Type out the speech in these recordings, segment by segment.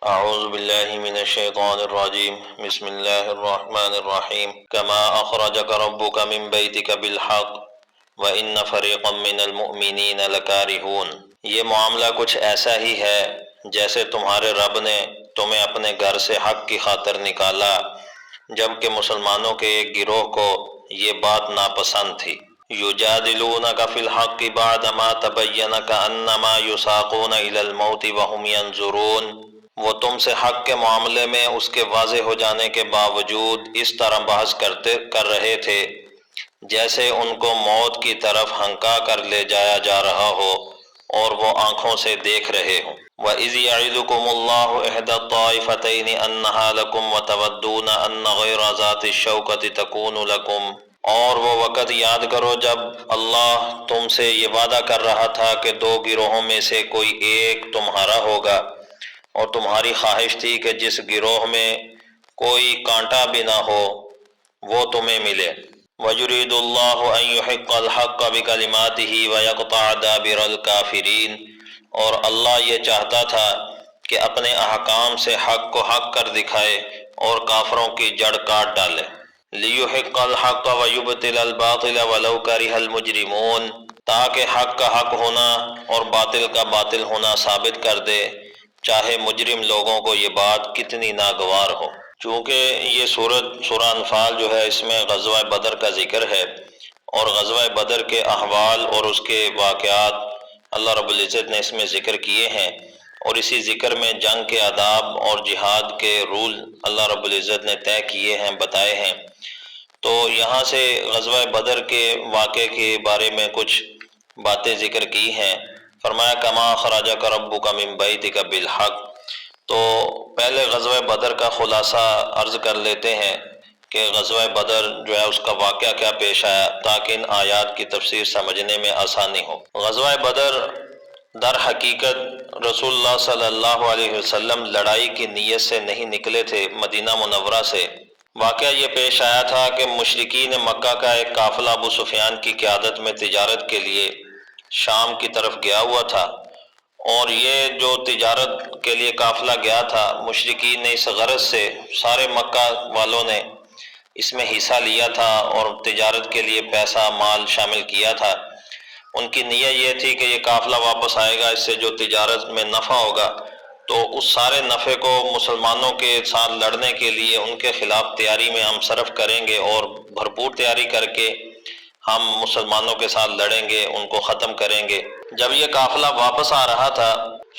اعوذ باللہ من الشیطان الرجیم بسم اللہ الرحمن الرحیم کما اخرجک ربک من بیتک بالحق وان فریقا من المؤمنین لکارہون۔ یہ معاملہ کچھ ایسا ہی ہے جیسے تمہارے رب نے تمہیں اپنے گھر سے حق کی خاطر نکالا، جبکہ مسلمانوں کے ایک گروہ کو یہ بات ناپسند تھی۔ یجادلونک فی الحق بعدما تبین کأنما یساقون الی الموت وہم ینظرون۔ وہ تم سے حق کے معاملے میں اس کے واضح ہو جانے کے باوجود اس طرح بحث کر رہے تھے جیسے ان کو موت کی طرف ہنکا کر لے جایا جا رہا ہو اور وہ آنکھوں سے دیکھ رہے ہوں۔ وَإِذْ يَعِدُكُمُ اللَّهُ إِحْدَى الطَّائِفَتَيْنِ أَنَّهَا لَكُمْ وَتَوَدُّونَ أَنَّ غَيْرَ ذَاتِ الشَّوْكَةِ تَكُونُ لَكُمْ۔ اور وہ وقت یاد کرو جب اللہ تم سے یہ وعدہ کر رہا تھا کہ دو گروہوں میں سے کوئی ایک تمہارا ہوگا، اور تمہاری خواہش تھی کہ جس گروہ میں کوئی کانٹا بھی نہ ہو وہ تمہیں ملے۔ وَيُرِيدُ اللَّهُ أَن يُحِقَّ الْحَقَّ بِكَلِمَاتِهِ وَيَقْطَعَ دَابِرَ الْكَافِرِينَ، اور اللہ یہ چاہتا تھا کہ اپنے احکام سے حق کو حق کر دکھائے اور کافروں کی جڑ کاٹ ڈالے۔ لِيُحِقَّ الْحَقَّ وَيُبْطِلَ الْبَاطِلَ وَلَوْ كَرِهَ الْمُجْرِمُونَ، تاکہ حق کا حق ہونا اور باطل کا باطل ہونا ثابت کر دے، چاہے مجرم لوگوں کو یہ بات کتنی ناگوار ہو۔ چونکہ یہ سورہ انفال جو ہے اس میں غزوہ بدر کا ذکر ہے، اور غزوہ بدر کے احوال اور اس کے واقعات اللہ رب العزت نے اس میں ذکر کیے ہیں، اور اسی ذکر میں جنگ کے آداب اور جہاد کے رول اللہ رب العزت نے طے کیے ہیں، بتائے ہیں۔ تو یہاں سے غزوہ بدر کے واقعے کے بارے میں کچھ باتیں ذکر کی ہیں۔ فرمایا کما اخرجک ربک من بیتک بالحق۔ تو پہلے غزوہ بدر کا خلاصہ عرض کر لیتے ہیں کہ غزوہ بدر جو ہے اس کا واقعہ کیا پیش آیا، تاکہ ان آیات کی تفسیر سمجھنے میں آسانی ہو۔ غزوہ بدر در حقیقت رسول اللہ صلی اللہ علیہ وسلم لڑائی کی نیت سے نہیں نکلے تھے مدینہ منورہ سے۔ واقعہ یہ پیش آیا تھا کہ مشرکین مکہ کا ایک قافلہ ابو سفیان کی قیادت میں تجارت کے لیے شام کی طرف گیا ہوا تھا، اور یہ جو تجارت کے لیے قافلہ گیا تھا، مشرکین نے اس غرض سے سارے مکہ والوں نے اس میں حصہ لیا تھا اور تجارت کے لیے پیسہ مال شامل کیا تھا۔ ان کی نیت یہ تھی کہ یہ قافلہ واپس آئے گا، اس سے جو تجارت میں نفع ہوگا تو اس سارے نفع کو مسلمانوں کے ساتھ لڑنے کے لیے ان کے خلاف تیاری میں ہم صرف کریں گے، اور بھرپور تیاری کر کے ہم مسلمانوں کے ساتھ لڑیں گے، ان کو ختم کریں گے۔ جب یہ قافلہ واپس آ رہا تھا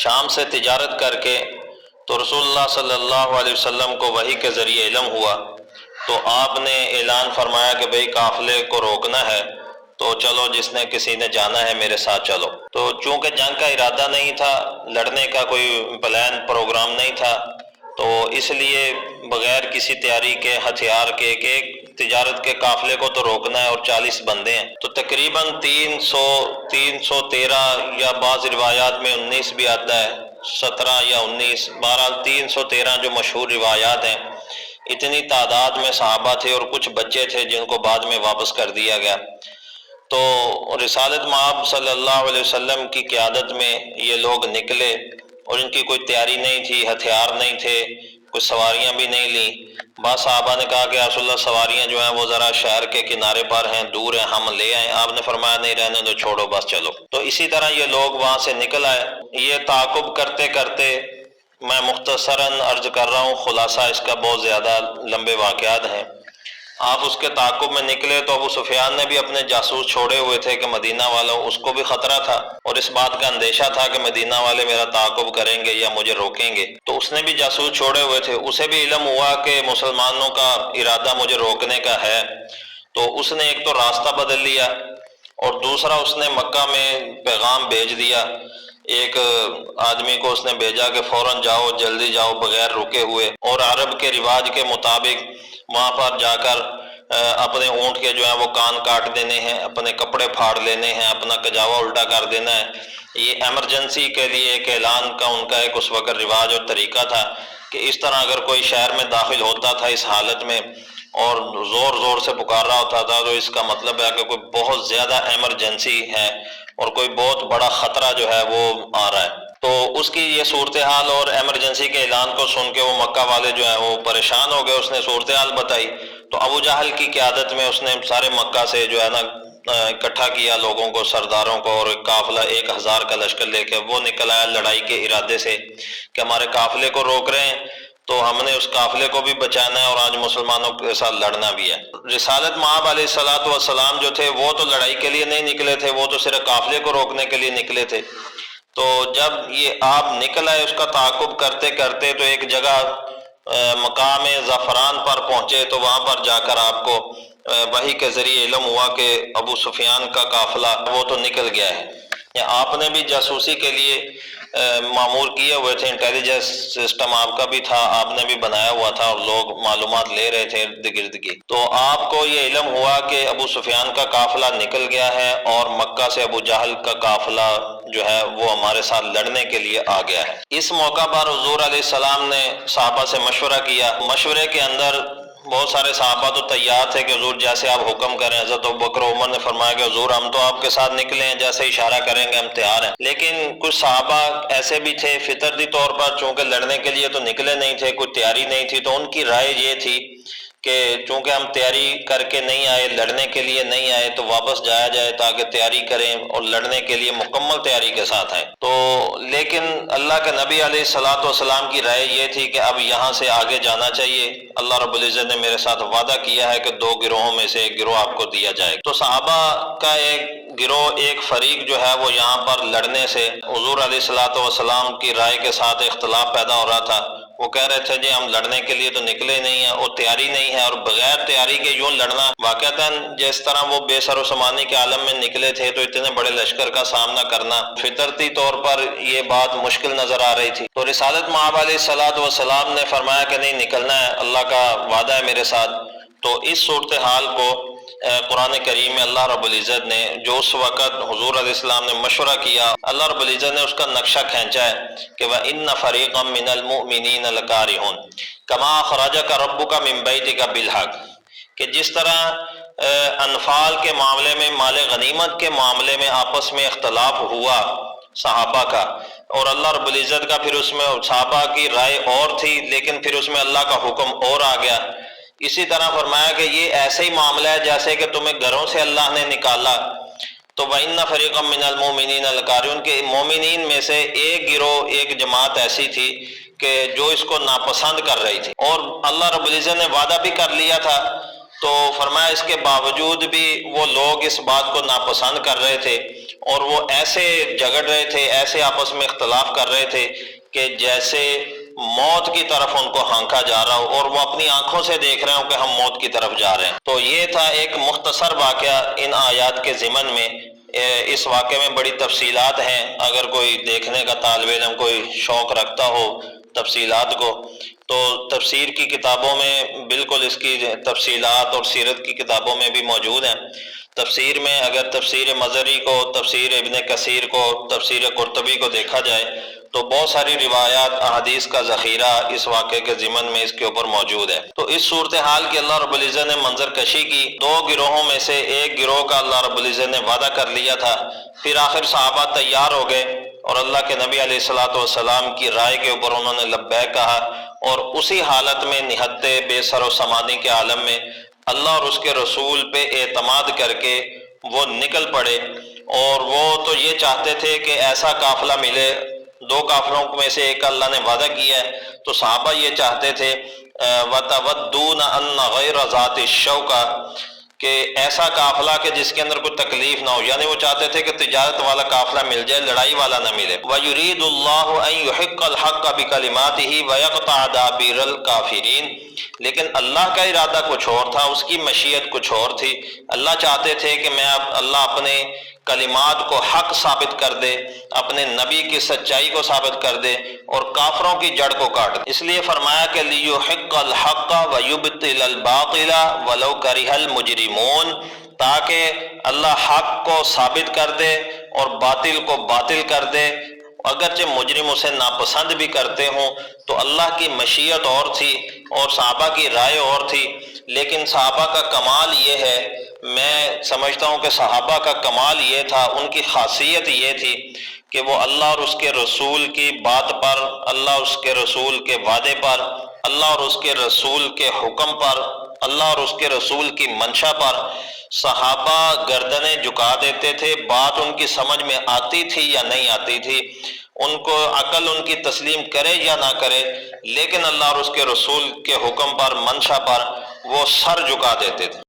شام سے تجارت کر کے، تو رسول اللہ صلی اللہ علیہ وسلم کو وحی کے ذریعے علم ہوا، تو آپ نے اعلان فرمایا کہ بھئی قافلے کو روکنا ہے، تو چلو جس نے کسی نے جانا ہے میرے ساتھ چلو۔ تو چونکہ جنگ کا ارادہ نہیں تھا، لڑنے کا کوئی پلان پروگرام نہیں تھا، تو اس لیے بغیر کسی تیاری کے ہتھیار کے ایک تجارت کے قافلے کو تو روکنا ہے، اور 40 بندے ہیں، تو تقریباً 313 یا بعض روایات میں 19 بھی آتا ہے، 17 یا 19، بہرحال 313 جو مشہور روایات ہیں۔ اتنی تعداد میں صحابہ تھے اور کچھ بچے تھے جن کو بعد میں واپس کر دیا گیا۔ تو رسالت مآب صلی اللہ علیہ وسلم کی قیادت میں یہ لوگ نکلے، اور ان کی کوئی تیاری نہیں تھی، ہتھیار نہیں تھے، کوئی سواریاں بھی نہیں لیں۔ بعض صحابہ نے کہا کہ رسول اللہ سواریاں جو ہیں وہ ذرا شہر کے کنارے پر ہیں، دور ہیں، ہم لے آئیں۔ آپ نے فرمایا نہیں رہنے دو، چھوڑو بس چلو۔ تو اسی طرح یہ لوگ وہاں سے نکل آئے۔ یہ تعاقب کرتے کرتے میں مختصراً عرض کر رہا ہوں، خلاصہ اس کا بہت زیادہ لمبے واقعات ہیں۔ آپ اس کے تعاقب میں نکلے تو ابو سفیان نے بھی اپنے جاسوس چھوڑے ہوئے تھے کہ مدینہ والوں، اس کو بھی خطرہ تھا اور اس بات کا اندیشہ تھا کہ مدینہ والے میرا تعاقب کریں گے یا مجھے روکیں گے، تو اس نے بھی جاسوس چھوڑے ہوئے تھے۔ اسے بھی علم ہوا کہ مسلمانوں کا ارادہ مجھے روکنے کا ہے، تو اس نے ایک تو راستہ بدل لیا، اور دوسرا اس نے مکہ میں پیغام بھیج دیا۔ ایک آدمی کو اس نے بھیجا کہ فوراً جاؤ، جلدی جاؤ، بغیر رکے ہوئے، اور عرب کے رواج کے مطابق وہاں پر جا کر اپنے اونٹ کے جو ہیں وہ کان کاٹ دینے ہیں، اپنے کپڑے پھاڑ لینے ہیں، اپنا کجاوا الٹا کر دینا ہے۔ یہ ایمرجنسی کے لیے ایک اعلان کا ان کا ایک اس وقت رواج اور طریقہ تھا کہ اس طرح اگر کوئی شہر میں داخل ہوتا تھا اس حالت میں اور زور زور سے پکار رہا ہوتا تھا، تو اس کا مطلب ہے کہ کوئی بہت زیادہ ایمرجنسی ہے اور کوئی بہت بڑا خطرہ جو ہے وہ آ رہا ہے۔ تو اس کی یہ صورتحال اور ایمرجنسی کے اعلان کو سن کے وہ مکہ والے جو ہیں وہ پریشان ہو گئے. اس نے صورتحال بتائی تو ابو جہل کی قیادت میں اس نے سارے مکہ سے جو ہے نا اکٹھا کیا لوگوں کو، سرداروں کو، اور ایک قافلہ 1000 کا لشکر لے کے وہ نکل آیا لڑائی کے ارادے سے کہ ہمارے قافلے کو روک رہے ہیں تو ہم نے اس قافلے کو بھی بچانا ہے اور آج مسلمانوں کے ساتھ لڑنا بھی ہے. رسالت مآب علیہ السلام جو تھے وہ تو لڑائی کے لیے نہیں نکلے تھے، وہ تو صرف قافلے کو روکنے کے لیے نکلے تھے. تو جب یہ آپ نکل آئے اس کا تعاقب کرتے کرتے تو ایک جگہ مقام زعفران پر پہنچے تو وہاں پر جا کر آپ کو وحی کے ذریعے علم ہوا کہ ابو سفیان کا قافلہ وہ تو نکل گیا ہے. آپ نے بھی جاسوسی کے لیے معمور کیے ہوئے تھے، انٹیلیجنس سسٹم آپ کا بھی تھا، آپ نے بھی بنایا ہوا تھا اور لوگ معلومات لے رہے تھے ارد گرد کی. تو آپ کو یہ علم ہوا کہ ابو سفیان کا قافلہ نکل گیا ہے اور مکہ سے ابو جہل کا قافلہ جو ہے وہ ہمارے ساتھ لڑنے کے لیے آ گیا ہے. اس موقع پر حضور علیہ السلام نے صحابہ سے مشورہ کیا. مشورے کے اندر بہت سارے صحابہ تو تیار تھے کہ حضور جیسے آپ حکم کریں. حضرت ابوبکر عمر نے فرمایا کہ حضور ہم تو آپ کے ساتھ نکلے ہیں، جیسے اشارہ کریں گے ہم تیار ہیں. لیکن کچھ صحابہ ایسے بھی تھے فطرتی طور پر چونکہ لڑنے کے لیے تو نکلے نہیں تھے، کوئی تیاری نہیں تھی، تو ان کی رائے یہ تھی کہ چونکہ ہم تیاری کر کے نہیں آئے، لڑنے کے لیے نہیں آئے، تو واپس جایا جائے تاکہ تیاری کریں اور لڑنے کے لیے مکمل تیاری کے ساتھ آئیں. تو لیکن اللہ کے نبی علیہ السلام کی رائے یہ تھی کہ اب یہاں سے آگے جانا چاہیے. اللہ رب العزت نے میرے ساتھ وعدہ کیا ہے کہ 2 گروہوں میں سے ایک گروہ آپ کو دیا جائے. تو صحابہ کا ایک گروہ، ایک فریق جو ہے وہ یہاں پر لڑنے سے حضور علیہ السلام کی رائے کے ساتھ اختلاف پیدا ہو رہا تھا. وہ کہہ رہے تھے جی ہم لڑنے کے لیے تو نکلے نہیں ہیں اور تیاری نہیں ہے، اور بغیر تیاری کے یوں لڑنا واقعتاً جس طرح وہ بے سر و سامانی کے عالم میں نکلے تھے تو اتنے بڑے لشکر کا سامنا کرنا فطرتی طور پر یہ بات مشکل نظر آ رہی تھی. تو رسالت مآب علیہ السلام نے فرمایا کہ نہیں نکلنا ہے، اللہ کا وعدہ ہے میرے ساتھ. تو اس صورتحال کو قرآن کریم میں اللہ رب العزت نے جو اس وقت حضور علیہ السلام نے مشورہ کیا، اللہ رب العزت نے اس کا نقشہ کھینچا ہے کہ وَإِنَّ فَرِيقًا مِّنَ الْمُؤْمِنِينَ لَكَارِهُونَ كَمَا أَخْرَجَكَ رَبُّكَ مِن بَيْتِكَ بِالْحَقِّ، کہ جس طرح انفال کے معاملے میں، مال غنیمت کے معاملے میں آپس میں اختلاف ہوا صحابہ کا، اور اللہ رب العزت کا پھر اس میں صحابہ کی رائے اور تھی لیکن پھر اس میں اللہ کا حکم اور آ گیا. اسی طرح فرمایا کہ یہ ایسے ہی معاملہ ہے جیسے کہ تمہیں گھروں سے اللہ نے نکالا. تو وَإِنَّ فَرِيقًا مِّنَ الْمُؤْمِنِينَ لَكَارِهُونَ کے مومنین میں سے ایک گروہ، ایک جماعت ایسی تھی کہ جو اس کو ناپسند کر رہی تھی، اور اللہ رب العزت نے وعدہ بھی کر لیا تھا. تو فرمایا اس کے باوجود بھی وہ لوگ اس بات کو ناپسند کر رہے تھے اور وہ ایسے جھگڑ رہے تھے، ایسے آپس میں اختلاف کر رہے تھے کہ جیسے موت کی طرف ان کو ہانکا جا رہا ہو اور وہ اپنی آنکھوں سے دیکھ رہے ہوں کہ ہم موت کی طرف جا رہے ہیں. تو یہ تھا ایک مختصر واقعہ ان آیات کے ضمن میں. اس واقعے میں بڑی تفصیلات ہیں، اگر کوئی دیکھنے کا طالب علم کوئی شوق رکھتا ہو تفصیلات کو تو تفسیر کی کتابوں میں بالکل اس کی تفصیلات اور سیرت کی کتابوں میں بھی موجود ہیں. تفسیر میں اگر تفسیر مظہری کو، تفسیر ابن کثیر کو، تفسیر قرطبی کو دیکھا جائے تو بہت ساری روایات احادیث کا ذخیرہ اس واقعے کے ضمن میں اس کے اوپر موجود ہے. تو اس صورتحال کی اللہ رب العزت نے منظر کشی کی. 2 گروہوں میں سے ایک گروہ کا اللہ رب العزت نے وعدہ کر لیا تھا. پھر آخر صحابہ تیار ہو گئے اور اللہ کے نبی علیہ السلام کی رائے کے اوپر انہوں نے لبیک کہا، اور اسی حالت میں نہتے بے سر و سامانی کے عالم میں اللہ اور اس کے رسول پہ اعتماد کر کے وہ نکل پڑے. اور وہ تو یہ چاہتے تھے کہ ایسا قافلہ ملے، 2 قافلوں میں سے ایک اللہ نے وعدہ کیا ہے، تو صحابہ یہ چاہتے تھے وَتَوَدُّونَ أَنَّ غَيْرَ ذَاتِ الشَّوْكَةِ کہ ایسا قافلہ کہ جس کے اندر کوئی تکلیف نہ ہو، یعنی وہ چاہتے تھے کہ تجارت والا قافلہ مل جائے، لڑائی والا نہ ملے. وَيُرِيدُ اللَّهُ أَن يُحِقَّ الْحَقَّ بِكَلِمَاتِهِ وَيَقْطَعَ دَابِرَ الْكَافِرِينَ، لیکن اللہ کا ارادہ کچھ اور تھا، اس کی مشیت کچھ اور تھی. اللہ چاہتے تھے کہ اللہ اپنے کلمات کو حق ثابت کر دے، اپنے نبی کی سچائی کو ثابت کر دے اور کافروں کی جڑ کو کاٹ دے. اس لیے فرمایا کہ لِيُحِقَّ الْحَقَّ وَيُبْطِلَ الْبَاطِلَ وَلَوْ كَرِهَ الْمُجْرِمُونَ، تاکہ اللہ حق کو ثابت کر دے اور باطل کو باطل کر دے، اگرچہ مجرم اسے ناپسند بھی کرتے ہوں. تو اللہ کی مشیت اور تھی اور صحابہ کی رائے اور تھی. لیکن صحابہ کا کمال یہ ہے، میں سمجھتا ہوں کہ صحابہ کا کمال یہ تھا، ان کی خاصیت یہ تھی کہ وہ اللہ اور اس کے رسول کی بات پر، اللہ اور اس کے رسول کے وعدے پر، اللہ اور اس کے رسول کے حکم پر، اللہ اور اس کے رسول کی منشا پر صحابہ گردنیں جھکا دیتے تھے۔ بات ان کی سمجھ میں آتی تھی یا نہیں آتی تھی، ان کو عقل ان کی تسلیم کرے یا نہ کرے، لیکن اللہ اور اس کے رسول کے حکم پر، منشا پر وہ سر جھکا دیتے تھے۔